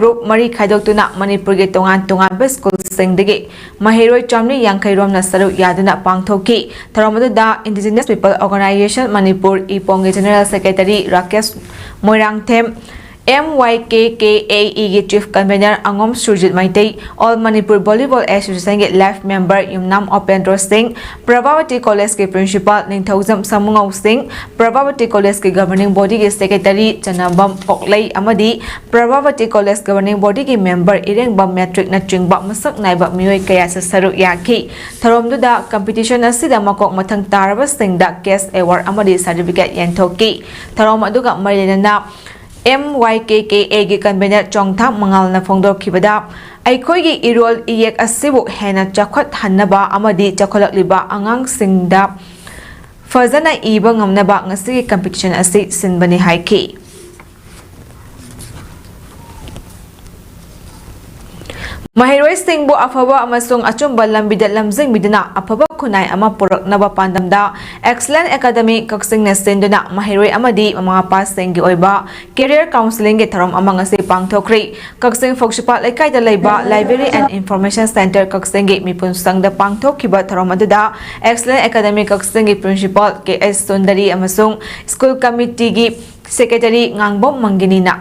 Group Mari Kaidotuna Manipur Tongan School Singdigi Mahiroi Chamni Yankairom Nasaru Yaduna Pangtoki Taramada Indigenous People Organization Manipur Ipong General Secretary Rakesh Moirangthem MYKKAE Chief Convener Angom Surjit Maitei All Manipur Volleyball Association Life Member Yumnam Opendro Singh Pravavati College के Principal Ningthauzam Samungau Singh Pravavati College के Governing Body के Secretary Chanabam Poklei Amadi Pravavati College Governing Body के Member Irengbam Metric Nachingba Masak Naiba Mioi Kaya sa Saru Yaki Tharomduda Competition asida makok mathang taraba Singda Guest Award Amadi Certificate Yantoki Tharomaduga Marilena MYKKA gi convener Chongtha Mangal na Fongdor Kibada Aikoi gi irol iyek asibu hena chakhot hannaba amadi chakholakliba angang singda fazana iba ngamnaba ngasi competition asi sinbani haiki Mahiroi Singh bu afaba amasung achumba lambida lamjing biduna afaba khunai ama puraknaba pandamda Excellent Academy Kaksing na senduna Mahiroi amadi mga pasing gi oiba Career Counseling gi tharom amang asi pangthokri Kaksing Fogshipa Laikai da Laiba Library and Information Center Kaksing gi mipunsang da pangthokhiba tharom aduda Excellent Academy Kaksing gi Principal KS Sundari amasung School Committee gi Secretary Ngangbom Mangini na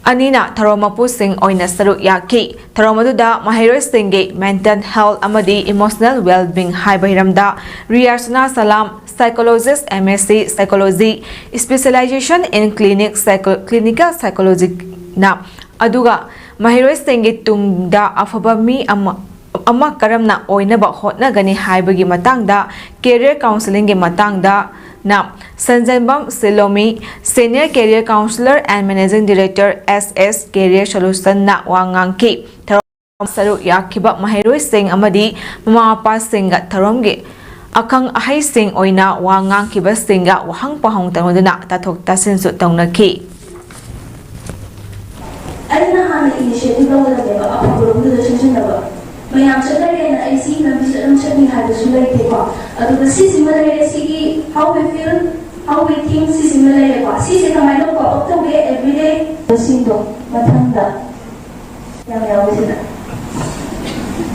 Anina Tharomapu Singh Oina Saru Yaki Tharomaduda Mahiroi Singh Mental Health Amadi Emotional Well-being Haibahiramda Riyasna Salam Psychologist MSc Psychology Specialization in Clinical Psychology na Aduga Mahiroi Singh Tungda Afaba mi ama karamna oinaba hotnagani haibagi matangda Career Counseling gi matangda na Sanjanbam Silomi Senior Career Counselor and Managing Director SS Career Solution na wangangki Tharom Saru Yakiba Mahiroi Singh amadi Mamapa Singha Tharomgi Akang Ahai Singh oina wangangkiba Singha wahang pahong tangoduna tathok tasinsu taunaki Aina hana initiative lawalageba apagurumdu shinjinaba Mayam Saturday and I see them certainly had a similar paper. The similar how we feel, how we think, similar. See, the kind of the way every day. The syndrome, Matanda.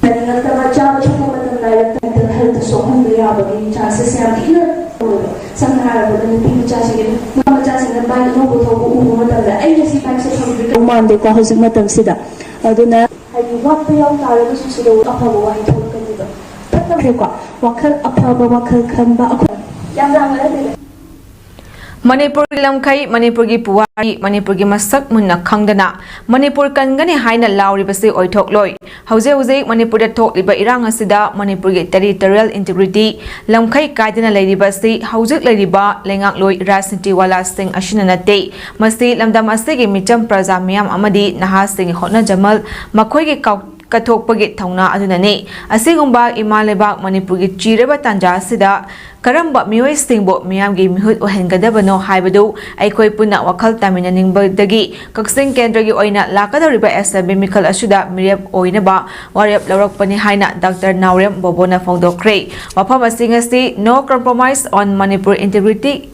Mental health so hungry, but chances are here. Some have been people charging Mama Jassing and buy no go to the agency banks of Monday, causing Madam Sida. I don't know. What the young Arabs to the upper white token. But the Wakal upper Wakal come back. Manipur Lamkai, Manipur gi Puwari, Manipur gi Masak Munna Kangdana, Manipur Kangani Haina Lauri Basi Oi Tok Loi, Hause Manipur the Tok Liba Irang Asida, Manipur gi Territorial Integrity, Lamkai Kaidina Lady Basi, Hausik Lady Ba, Lengak Loi, Rasinti Wala Sing Ashinanate, Masi Lamdam Asigi Micham Prazamiam Amadi, Nahas Sing Hotna Jamal, Makoigi Katok Pagit Tauna Adunane, Asigumba Imalebak Manipur gi Chireba Tanja Sida, Karamba Mioi Singbo Miam gi Mihut Ohengadabano Haibadu, Aikoi Puna Wakal Taminaning Dagi, Kaksing Kendragi Oina, Lakada Riba SB Mikal Asuda, Miriam Oinaba, Warrior Larok Pani Haina, Dr. Naurem Bobona Fondo Cray, Wapama Singasti, no compromise on Manipur integrity.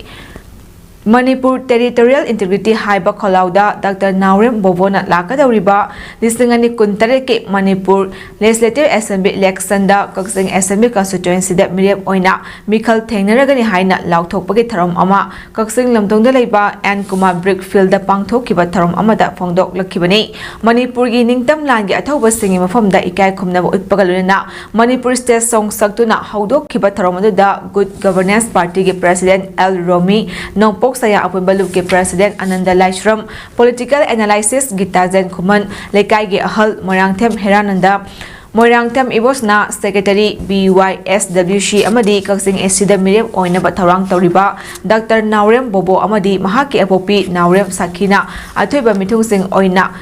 Manipur Territorial Integrity Haiba Kolauda, Dr. Naurem Bobona Lakada Riba, Listingani Kuntareke Manipur, Legislative Assembly Lexanda, Kaksing Assembly Constituency that Miriam Oina, Mikal Tengaragani Haina, Lautok Pagitarom Ama, Kaksing Lamdong de Laiba, and Kuma Brickfield the Pangto Kibatarom Amada Fongdok Lakibani, Manipur Giningtam Langi Atoba singing from the Ikai Kumna Utpagaluna, Manipur State Song Saktuna, Haudok Kibatarom da Good Governance Party President L. Romi, no saya apun baluk ke President Ananda Laishram, Political Analysis Gita Zen Kuman, Lekai ge Ahal Moirangthem Herananda, Moirangthem Ibosna Secretary BYSWC Amadi Kaksing Esida Miriam Oina Batarang Toriba, Dr. Naurem Bobo Amadi Mahaki Apopi Naurem Sakina, Atuiba Mitung Sing Oina,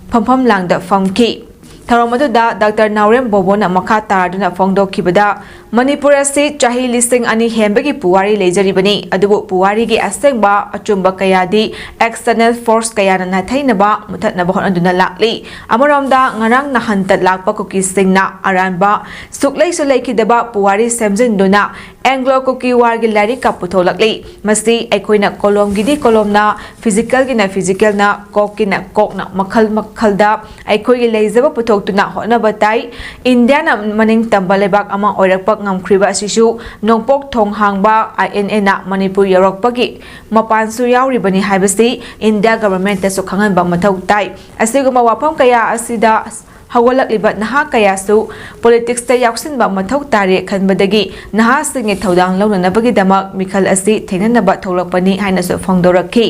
Pampam Lang the Famki. Tharomaduda Dr. Naurem Bobona Makata Duna Fongdo Kibada, Manipur asi chahi listing ani hembagi puwari lejaribani adubu puwari gi asengba achumba kayadi external force kayana nathainaba muthatnaba honaduna lakli amoromda ngarang nahantat lakpa kuki singna aranba suklai sulai kidaba puwari semjinduna Anglo Kuki War gi lari ka putholakli masi aikoina kolom gidi kolomna physical gi na physical na kok gi na kok na makhal da aikoi gi leizaba puthokuna hona batai India na maning tambalebak ama oirakpak ngamkhriba asisu nongpok thonghangba INA na Manipur yorokpagi mapansu yauribani haibasi India government ta sukhanganba mathau tai asiguma wafam kaya asida hawalakliba naha kayasu politics ta yaksinba mathau tare khanbadagi naha singe thodang launanabagi damak mikhal asi thenanaba tholakpani haina su phongdorakhi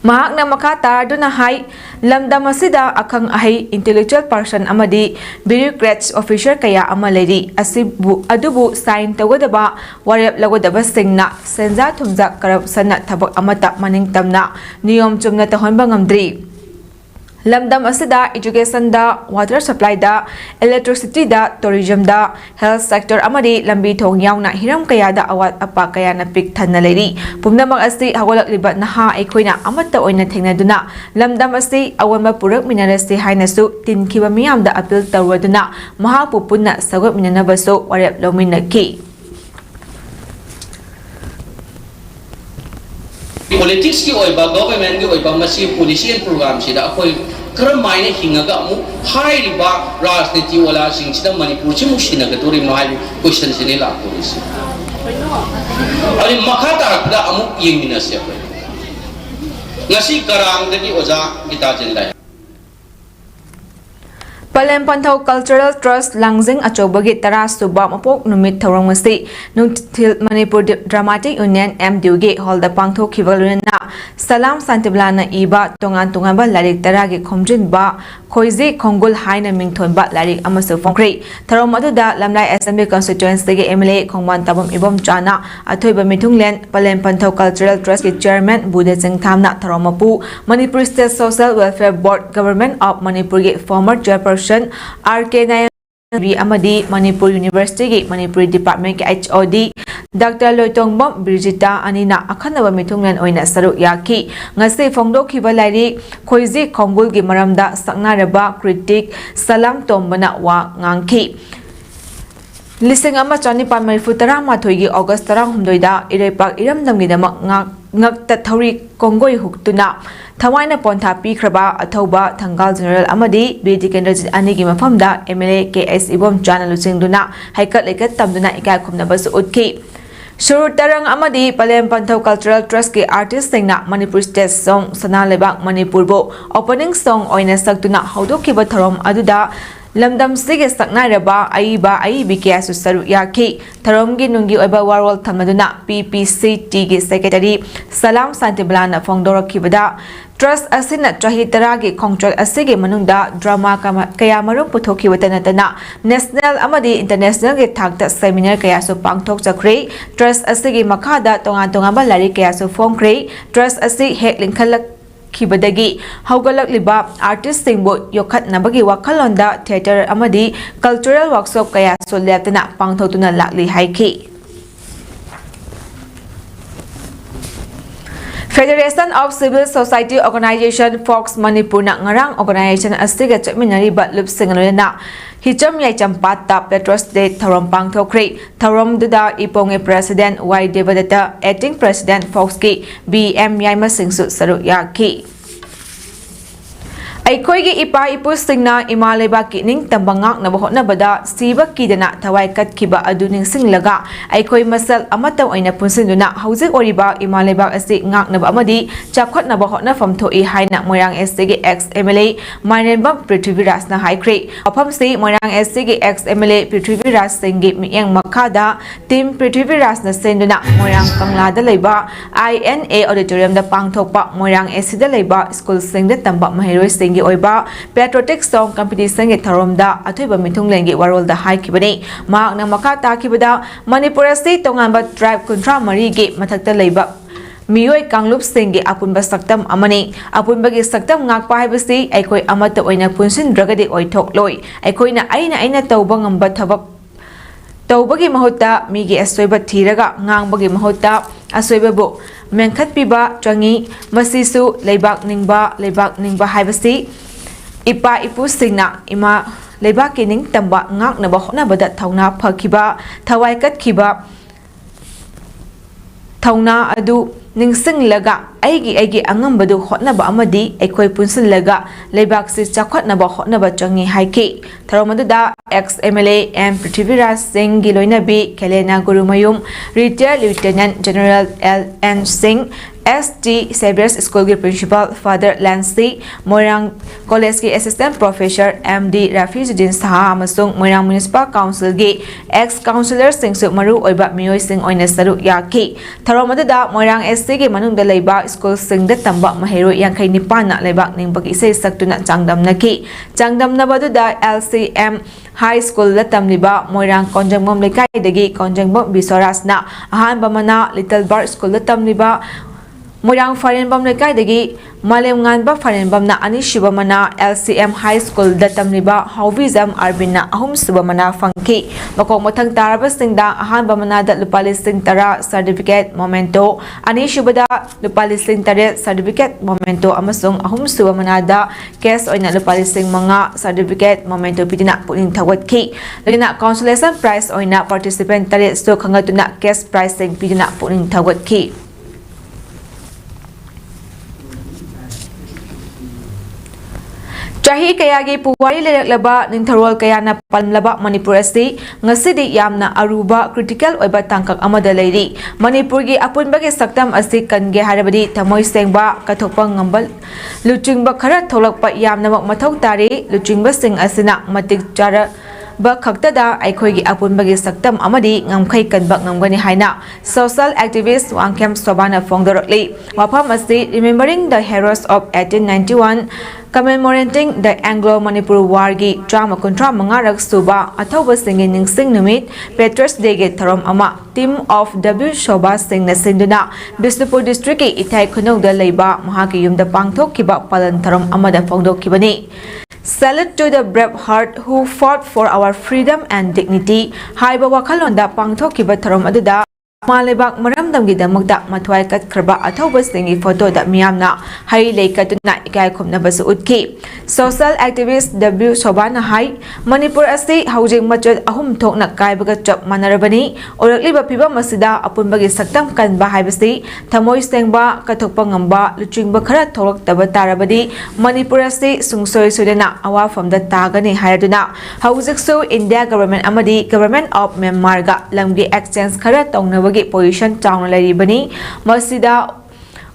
mahakna makha taraduna hai lamdam asida akhang ahai intellectual person amadi bureaucrats officer kaya ama leri asibu adubu sign tagodaba warep lagodaba singna senja thumja corruption na thabak amata maning tamna niyom chumna tahonba ngamdri Lamdam asida education da water supply da electricity da tourism da health sector amadi lambi thong yauna hiram kaya da awat apa kaya na pik thanna leri pumnamak asi hawalak libat naha aikoina amata oina thengnaduna lamdam asi awanba purak minarasi hainasu tinkiba miyam da appeal tawraduna maha pupunna sagot minanabaso warep lominaki Politics ki oiba government ki oiba masi policy and program sida akoi karam maine hingaga mu hai riba rajniti wala sing sida Manipur chi mu sinaga tori mai question sine la policy ali makata da amu yengina se ko ngasi karang de oja gita jendai Palem Pantau Cultural Trust Langjing Achobagi Tara Suba Mapok Numit Thorongmasi Nutil Manipur Dramatic Union MDUG Hall the Pangtho Kivaluna Salam Santiblana Iba Tongan Tungaba Larik Taragi Komjin Ba Khoizi Kongul Haina Mingthon Ba Larik Amasu Fongkri Tharomaduda Lamlai Assembly Constituency MLA Kongman Tabam Ibom Chana Athoiba Mitunglen Palem Pantau Cultural Trust ki Chairman Bude Singh Thamna Tharomapu Manipur State Social Welfare Board Government of Manipur ki former chairperson RK Amadi Manipur University ki Manipur Department ki HOD Dr. Loitongbom Brigita Anina Akhanaba Mitunglan oina saruk yaki ngasi phongdokhiba lairi khoizi khongul gi maramda saknaraba critic Salam Tombana wa ngangki Lising ama chani pamai futara mathoigi August 13 da Irepak Iramdamgi damak ngakta thori kongoi huktuna Thawaina Pontha Pikraba Athoba Thangal General Amadi BD Kendrajit Anigi Mafamda MLA KS Ibom Chana Lucingduna Haikat Lekat Tamduna Ikai Khumnabasu Utki Shuru Tarang Amadi Palem Pantau Cultural Trust ki artist singna Manipur State Song Sana Lebak Manipur bo opening song oina saktuna haudokiba tharom aduda Lamdam sige saknaraba aiba aibi kya susaru yaki tharomgi nungi oiba warwal thamaduna PPCT gi secretary Salam Santiblana phongdorakibada Trust asina chahi taragi contract asige manungda drama kaya marum puthokhiwata natana national amadi international ge thakta seminar kaya su pangthok chakre Trust asige makhada tongan tongaba lari kaya su phongkre Trust asi hek linkhalak Kibadagi Haugalak Liba artist singbo yokhat nabagi wakalonda theater amadi cultural workshop kaya so leptana pangthotuna lakli haiki Federation of Civil Society Organization Fox Manipur na ngarang organization asiga chapminari batlup singalona Hicham yai champata Petros Day Tharom Pangthokre Tharom duda iponge President Y Devadatta acting President Fox ki BM Yaima Singsu Saru Yaki Aikoigi ipa ipu singna imaleba ki ning tambangak na bahot na bada siba kidana thawai kat kiba aduning singlaga aikoi masal amata oina punsinduna hauzik oriba imaleba asi ngak na amadi chapkhat na bahot na famtho I haina moyang SG ex MLA Mainenba Prithviras na haikre afam si moyang SG ex MLA Prithviras singi miyang makada team Prithviras na senduna moyang kanglada leiba INA auditorium da pangthokpa moyang SC da leiba school sing da tamba mahiroi sing oiba patriotic song competition ge tharomda athoiba mitunglengi warolda haikibani mahakna makha takibada Manipur state tonganba tribe kuntra mari ge mathakta leiba Miyoi Kanglup Singh apunba saktam amani apunbagi saktam ngakpa haibasi aikoi amata oina punsin dragadi oithok loi aikoina aina tauba ngamba thabak ꯇꯧꯕꯒꯤ ꯃꯍꯨꯠꯇ ꯃꯤꯒꯤ ꯑꯁꯣꯏꯕ ꯊꯤꯔꯒ ꯉꯥꯡꯕꯒꯤ ꯃꯍꯨꯠꯇ ꯑꯁꯣꯏꯕꯕꯨ ꯃꯦꯟꯈꯠꯄꯤꯕ ꯆꯪꯏ ꯃꯁꯤꯁꯨ ꯂꯩꯕꯥꯛ ꯅꯤꯡꯕ ꯍꯥꯏꯕꯁꯤ ꯏꯄꯥ ꯏꯄꯨꯁꯤꯡꯅ ꯏꯃꯥ ꯂꯩꯕꯥꯛꯀꯤ ꯅꯤꯡꯇꯝꯕ ꯉꯥꯛꯅꯕ ꯍꯣꯠꯅꯕꯗ ꯊꯧꯅꯥ ꯐꯈꯤꯕ ꯊꯋꯥꯏ ꯀꯠꯈꯤꯕ ꯊꯧꯅꯥ ꯑꯗꯨ ꯅꯤꯡꯁꯤꯡꯂꯒ ꯑꯩꯒꯤ ꯑꯉꯝꯕꯗꯨ ꯍꯣꯠꯅꯕ ꯑꯃꯗꯤ ꯑꯩꯈꯣꯏ ꯄꯨꯟꯁꯤꯜꯂꯒ ꯂꯩꯕꯥꯛꯁꯤ ꯆꯥꯎꯈꯠꯅꯕ ꯍꯣꯠꯅꯕ ꯆꯪꯏ ꯍꯥꯏꯈꯤ ꯊꯧꯔꯝ ꯑꯗꯨꯗ ꯑꯦꯛꯁ MLA M ꯄ꯭ꯔꯤꯊꯤꯕꯤꯔꯥꯖ ꯁꯤꯡꯒꯤ ꯂꯣꯏꯅꯕꯤ ꯈꯦꯂꯦꯅꯥ ꯒꯨꯔꯨꯃꯌꯨꯝ ꯔꯤꯇꯥꯌꯔ ꯂꯤeutenant ꯖꯦꯅꯔꯦꯜ LN ꯁꯤꯡ ST Xavier's School's Principal Father Lancy, Moirang College's Assistant Professor MD Rafizuddin Saha amasung Moirang Municipal Council's ex-councillor singsu maru oiba miyoi sing oina saru yaki. Tharom aduda Moirang SC gi manungda leiba school singda tamba mahero yankai nipana leibak ningbagi isai saktuna changdamnaki. Changdamnabaduda LCM High School la tamliba Moirang Konjangbom Lekaidagi Konjangbom Bisorasna ahanba mana Little Bar School la tamliba Moirang Farenbam Lekaidagi Malem Nganba Farenbamna Anishiba mana LCM High School da tamliba Hauvizam Arbina ahum suba mana fangki makong mathang taraba singda ahanba mana da lupa listing tara certificate momento Anishibada lupa listing tare certificate momento amasung ahum suba mana da case oina lupa listing mga certificate momento pidina puning thawatki lagina consolation prize oina participant tare so khangatuna case pricing pidina puning thawatki Chahi kayagi puwari leraklaba ningtharol kayana palmlaba Manipur asi ngasidi yamna aruba critical oiba tangkak amada leiri Manipur gi apunbagi saktam asi kange harabadi thamoi sengba kathokpa ngambal luchingba khara tholakpa yamna mathau tari luchingba sing asina matik chara ba khaktada aikhoigi apunbagi saktam amadi ngamkhai kanba ngamgani haina social activist Wangkem Sobana Fongdorokli wafam asi remembering the heroes of 1891 Commemorating the Anglo-Manipur War gi drama kontra mangarak suba athauba singin ningsing numit Patriots Day gi tharom ama team of W Shoba Singh na sinduna Bisnupur district ki Ithai Khunongda leiba mahaki yumda pangthokkiba palan tharom amada phongdokkibani Salute to the brave heart who fought for our freedom and dignity haiba wakhalonda pangthokkiba tharom aduda Malebak maramdamgi damakda matwai katkraba athauba singi photo da miyamna hai leikatuna ikai khumnabasu utki social activist W Sobana hai Manipur asi housing machad ahum thokna kaibaga chap manarabani orakliba phiba masida apunbagi saktam kanba haibasi thamoi sengba kathokpa ngamba luchingba khara tholaktaba tarabadi Manipur asi sungsoi sudena awafamda tagani hayaduna haujiksu India government amadi government of Myanmar ga lamgi exchange khara tongnaba position town laribani masida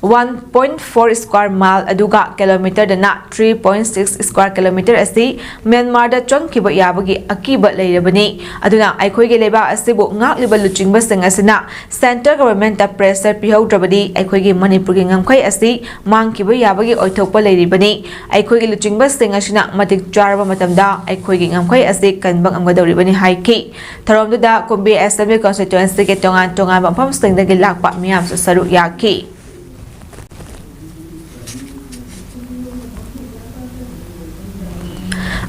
1.4 square mile aduga kilometer dana 3.6 square kilometer asi Myanmar da chongkiba yabagi akiba leirabani aduna aikhoige leba asibu ngakliba luchingba sing asina center government da pressure pihaudrabadi aikhoige Manipur gi ngamkhai asi mangkiba yabagi oithokpa leiribani aikhoige luchingba sing asina matik charba matamda aikhoige ngamkhai asi kanbang amgadoribani haiki tharomduda Kumbi Assembly constituency ke tongan mafam sing da gi lakpa miyam su saru yaki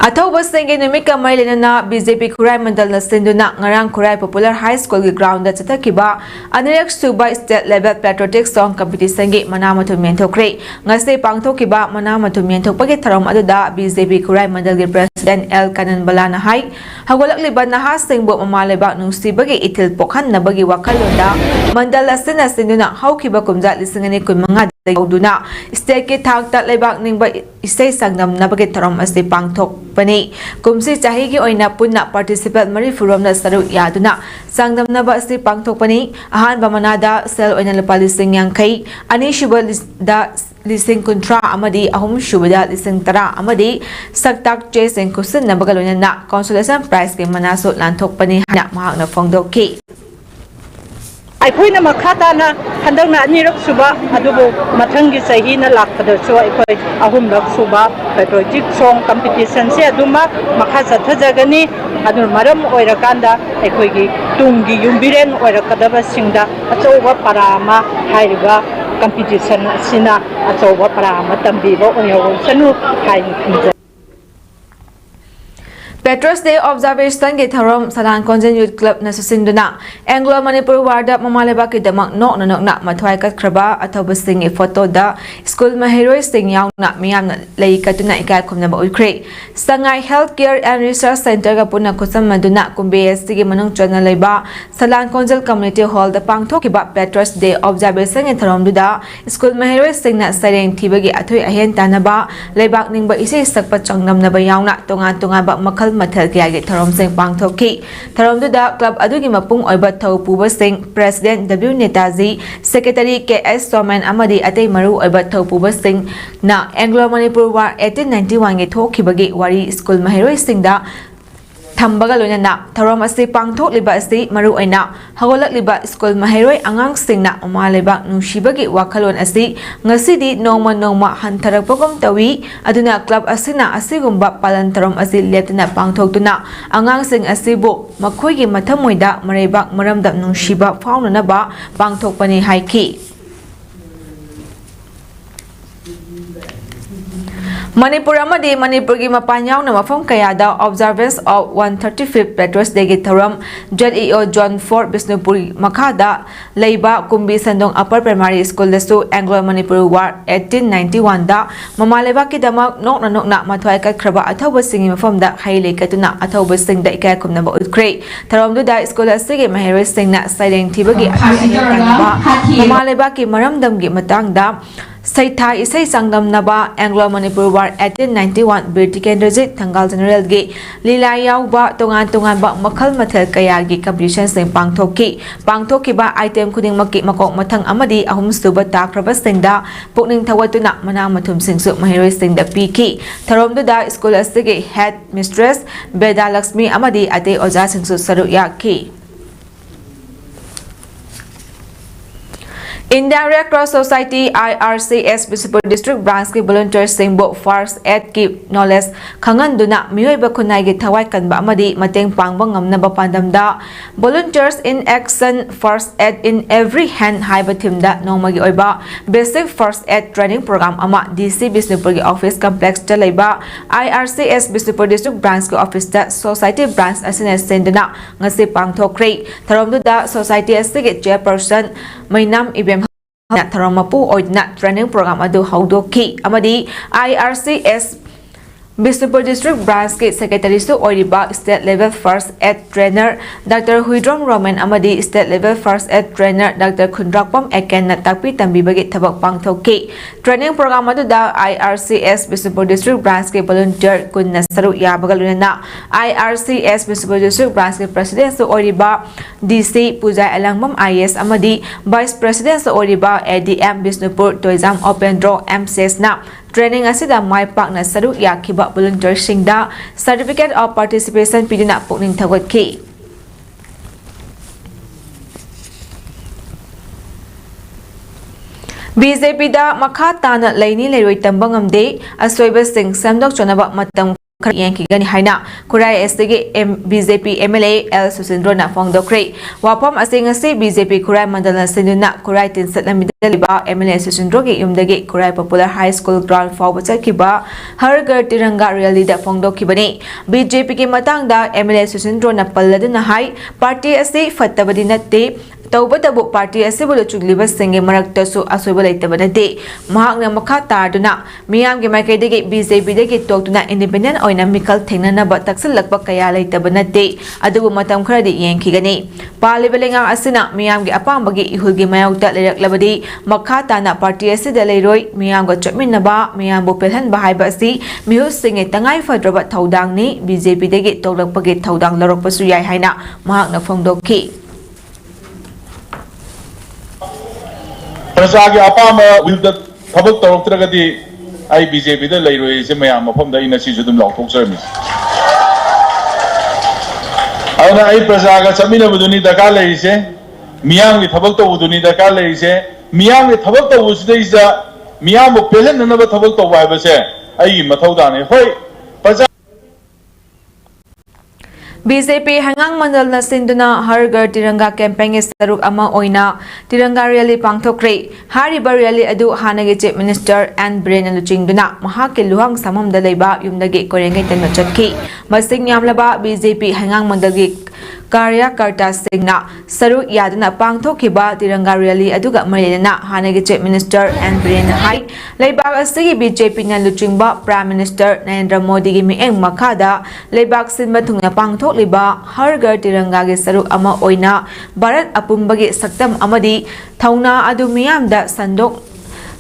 Athauba Singh numit ka mai lenana BJP Khurai Mandal na sinduna ngarang Khurai Popular High School gi ground da chathakiba anirak suba state level patriotic song competition gi manamathum menthokre ngase pangthokiba manamathum menthokpagi tharom aduda BJP Khurai Mandal gi president L Kanan Balana hai hagolakliba naha singbo mamaleba nungsibagi ithil pokhanabagi wakhalonda mandal asina sinduna haukiba kumja lisingani kunmanga Duna state ki thakta leibak ningba isai sangnam nabagi tharom ase pangthok pani kumsi chahi gi oina punna participant mari furom na saru yaduna sangnam naba ase pangthok pani ahan bamanada sel oina lepali sing yangkai ani shubal da lising kontra amadi ahum shubada lising tara amadi saktak che sing kusin nabagalona na consolation prize ke manaso lanthok pani hana mahakna phongdokki ꯑꯩꯈꯣꯏꯅ ꯃꯈꯥ ꯇꯥꯅ ꯍꯟꯗꯛꯅ ꯑꯅꯤꯔꯛ ꯁꯨꯕ ꯑꯗꯨꯕꯨ ꯃꯊꯪꯒꯤ ꯆꯍꯤꯅ ꯂꯥꯛꯄꯗꯁꯨ ꯑꯩꯈꯣꯏ ꯑꯍꯨꯝꯔꯛ ꯁꯨꯕ ꯄꯦꯇ꯭ꯔꯣꯏꯇꯤꯛ ꯁꯣꯡ ꯀꯝꯄꯤꯇꯤꯁꯟꯁꯦ ꯑꯗꯨꯃꯛ ꯃꯈꯥ ꯆꯠꯊꯖꯒꯅꯤ ꯑꯗꯨꯅ ꯃꯔꯝ ꯑꯣꯏꯔꯀꯥꯟꯗ ꯑꯩꯈꯣꯏꯒꯤ ꯇꯨꯡꯒꯤ ꯌꯨꯝꯕꯤꯔꯦꯟ ꯑꯣꯏꯔꯛꯀꯗꯕꯁꯤꯡꯗ ꯑꯆꯧꯕ ꯄꯔꯥ ꯑꯃ ꯍꯥꯏꯔꯤꯕ ꯀꯝꯄꯤꯇꯤꯁꯟ ꯑꯁꯤꯅ ꯑꯆꯧꯕ ꯄꯔꯥ ꯑꯃ ꯇꯝꯕꯤꯕ ꯑꯣꯏꯍꯧꯁꯅꯨ ꯍꯥꯏꯅ ꯈꯟꯖꯩ Petrus Day Observation ke Tharom Salan Konjen Youth Club na susinduna Anglo Manipur Warda Mamaleba ki damak nok na mathwai kat khraba athoba sing e photo da school mahiroi sing yaw na miyam na lei katuna ikai khomna ba uikre Sangai Healthcare and Research Center ga puna khusam maduna kumbsc ge manung chana leiba Salan Konjel Community Hall da pangthok ki ba Petrus Day Observation e Tharom duda school mahiroi sing na sareng thibagi athoi ahen tanaba leibak ningba ise sakpa changnam na ba yawna tonga ba makhal mathal kaya gi tharom sing pangthoki tharom duda club adugi mapung oiba thau puba sing president W Netaji secretary KS Soman amadi atei maru oiba thau puba sing na Anglo Manipur War 1891 gi thokibagi wari school mahiroi sing da Tambaga loina tharom asi pangthok liba asi maru aina hagolak liba school mahiroi angang singna umaleba nungsibagi wakhalon asi ngasidi nongma hantarakpagom tawi aduna club asina asigumba palan tharom asi leptana pangthok tuna angang sing asibu makhoigi mathamoida marebak maramda nungsiba faunana ba pangthok pani haiki Manipur amadi Manipur gi mapanyaw na mafam kaya da observance of 135th Petrus Day gi tharam JEO John 4 Bisnupuri makada leiba kumbi sandong upper primary school dasu Anglo Manipur War 1891 da mamaleba ki damak nok na mathwai kat khraba athoba singi mafam da haile katuna athoba sing da ikai kumna ba utkre tharam du da school asige mahiroi sing na sileng thibagi ba mamaleba ki maramdam gi matang da Saithai isai sangdam naba Anglo Manipur War 1891 British Kendrejit Thangal General gi lila yauba tongan ba makhal mathal kaya gi competition sing pangthoki ba item khuding makki makok mathang amadi ahum suba takraba singda pukning thawatuna mana mathum singsu mahiroi singda piki tharom da school asige head mistress Beda Lakshmi amadi ate oja singsu saru yaki India Red Cross Society IRCS Bisipur District Branch ki volunteers singbo first aid ki knowledge khangan duna miyoi ba khunai gi thawai kanba amadi mateng pangba ngamna ba pandamda volunteers in action first aid in every hand haiba thimda nongmagi oiba basic first aid training program ama DC Bisipur gi office complex ta leiba IRCS Bisipur District Branch ki office ta society branch asina sendana ngasi pangthokre tharom da society asige chairperson mainam ibem Tharamapu oidna training program adu haudoki amadi IRCS Bisnupur District Branch ki Secretary su oiriba State Level First Aid Trainer Dr. Huidrom Roman amadi State Level First Aid Trainer Dr. Khunrakpam Eken na takpi tambibagi thabak pangthoki training program adu da IRCS Bisnupur District Branch ki volunteer kunna saru yabagaluna IRCS Bisnupur District Branch ki President su oiriba DC Pujai Alangmam IS amadi Vice President su oiriba ADM Bisnupur Tourism Open Draw MCS na training asida mai pak na saru yakiba volunteer singda certificate of participation pidina pukning thawatki BJP da makha tana laini leroi tambangamde asoiba sing samdok chonaba matam Yanki Gani Haina, Kurai STG BJP MLA L Susindro na Fongdokre, Wapam Asingasi BJP Kurai Mandala Sinduna, Kurai Tinsat Namidaliba, MLA Susindro gi Yumdagi, Kurai Popular High School Ground Forward Kiba, Hargar Tiranga Really da Fongdokibani, BJP ki Matang da MLA Susindro na Paladina High, Party Asti Fatabadinate, Taubatabu Party Asibulu Chugliba Singi Maraktasu Asubalaitabade, Mahang Makata Duna, Miam Gimakadegi BJP Degi talk to na independent oina mikal thengnana ba taksilakpa kaya laitabanate adubu matam khradi yenkigani palibelenga asina miyamgi apambagi ihulgi mayawta leraklabadi makhata na party asida leiroi miyamga chapminaba miyambu pelhanba haiba asi mihus singe tangai fadraba thaudangni BJP degi toklakpagi thaudang larokpasu yai haina mahakna phongdokki प्रजागे अपामा विरुद्ध थबक तौरक्तरगदी आई BJP दा लेरोय से मयाम मफमदा इन सिजुदुम लाउथोक्सरमि अवना आई प्रजागा चमिनबदुनी दरकार लेरिसे मियाम की थबक तौदुनी दरकार लेरिसे मियाम की थबक तौसुदैजा मियाम पेलननब थबक तौ वायबसे आई मथौदाने होय प्रजा BJP Hangang Mandal na sinduna Hargar Tiranga campaign saruk ama oina Tiranga rally pangthokre hariba rally adu hanagi chief minister and brain luchingduna mahaki luhang samam da leiba yumdagi korengai tan chatki masing yamlaba BJP hangang mandalgi Karyakarta Singna Saru Yadana Pangthokiba Tiranga Rally Aduga Marilena Hanagi Chief Minister and Brian Hai Laibak Asigi BJP na Luchingba Prime Minister Narendra Modi gi mieng makada Laibak Sinba Thungna Pangthokliba Hargar Tiranga gi Saru ama oina Bharat Apumbagi Saktam amadi Thauna adu miyamda sandok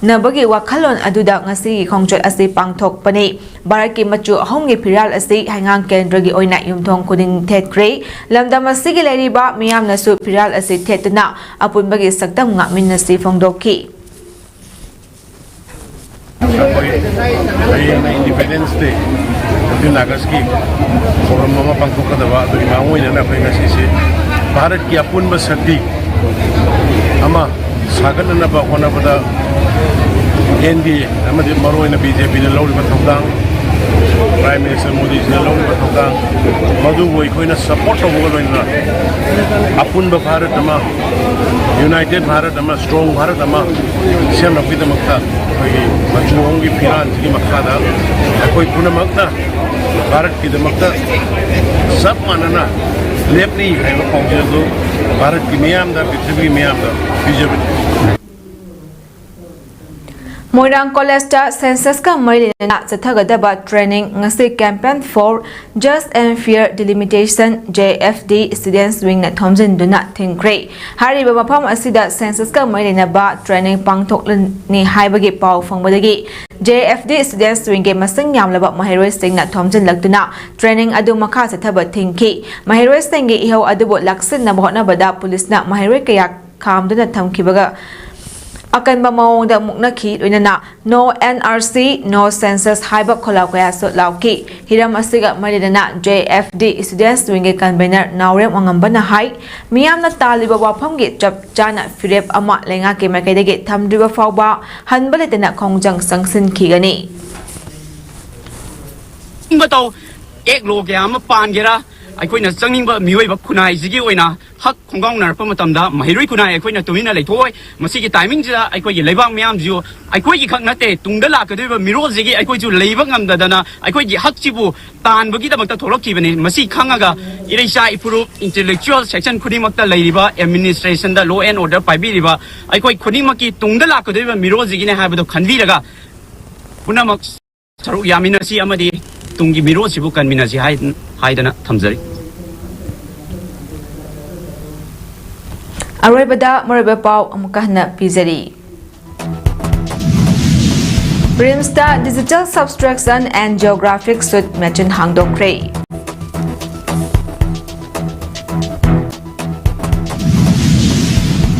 Nabagi wakhalon aduda ngasi khongchot asi pangthokpani Bharat ki machu ahom gi phiral asi hangang kendra gi oina yumthong kuding thekre lamdam asigi leriba miyamna su phiral asi thetna apunbagi saktam ngamin nasi phongdokki Independence Day din August ki program mama pangthokadaba adu imangoina na phai ngasi se Bharat ki apunba sakti ama saganna ba hona bada NDA amadi maroina BJP na lawli bathokdang Prime Minister Modi na lawli bathokdang madu woi koina support of loina apunba Bharat ama United Bharat ama strong Bharat ama siam na pida makta koi machuong gi phiran gi makta koi puna makta Bharat ki makta sab manana lepni hai ba pongje Bharat ki miyam da prithvi miyam da BJP Moirang College ta census ka marilena chathagadaba training ngasi campaign for just and fair delimitation JFD students wing na thomjin duna thingkre hariba mafam asida census ka marilena ba training pangthokni haibagi paw fangbadagi JFD students wing ge masang yamlaba mahiroi sing na thomjin lagduna training adu makha chathaba thingki mahiroi sing ge iho adubo laksin na bhotna bada police na mahiroi kaya khamduna thamkibaga akan bamawong da mukna ki loinana no NRC no census haiba khola kaya so lauki hiram asiga maridana JFD students wing convener naurem angambana hai miyamna taliba wafam ge chap chana firep ama lenga ke makai ge thamdriba fawba hanbaletena khongjang sangsin khigani batau ek lo kya ma pan gera aikoina changingba miwaiba khunai jigi oina hak khonggang narpa matamda mahiroi kunai aikoina tumina leithoi masigi timing ja aikoi gi leibang myam ju aikoi gi khak nate tungda la kadeba miro jigi aikoi ju leiba ngamda dana aikoi gi hak chibu tan bagi da makta tholok ki bani masi khangaga ireisa ipuru intellectual section khudi makta leiriba administration da law and order paibi riba aikoi khuni maki tungda la kadeba miro jigi ne habado khanbi raga punamak saru yamina si amadi tungi miro sibu kanmina si haidana thamjari Aroibada Moriba Pau Amukahna Pizari Brimsta Digital Subtraction and Geographic Suit Machin Hangdokre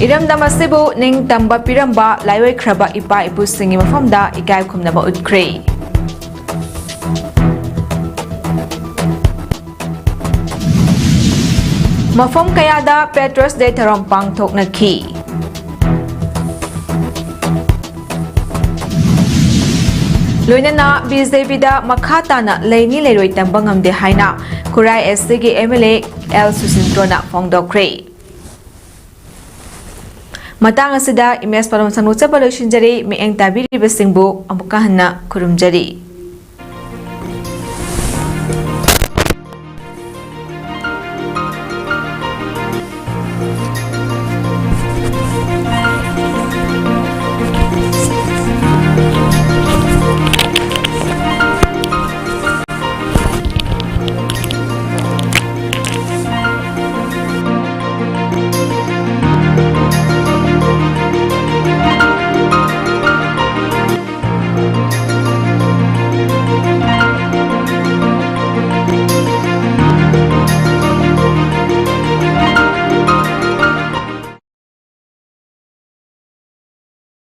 Iram Damasibu Ning Tamba Piramba Laiwai Kraba Ipa Ipu Singi Mafamda Ikai Kumnaba Utkre Mafam kayada Petrus de Tarampang Tok na ki. Loina na BJP da makata na laini leroy tambangam de haina Kurai SCG MLA L Susintro na Fongdokre. Matang asida imes param sanu sa palushin jari mieng tabiri besingbu amukahan na kurumjari.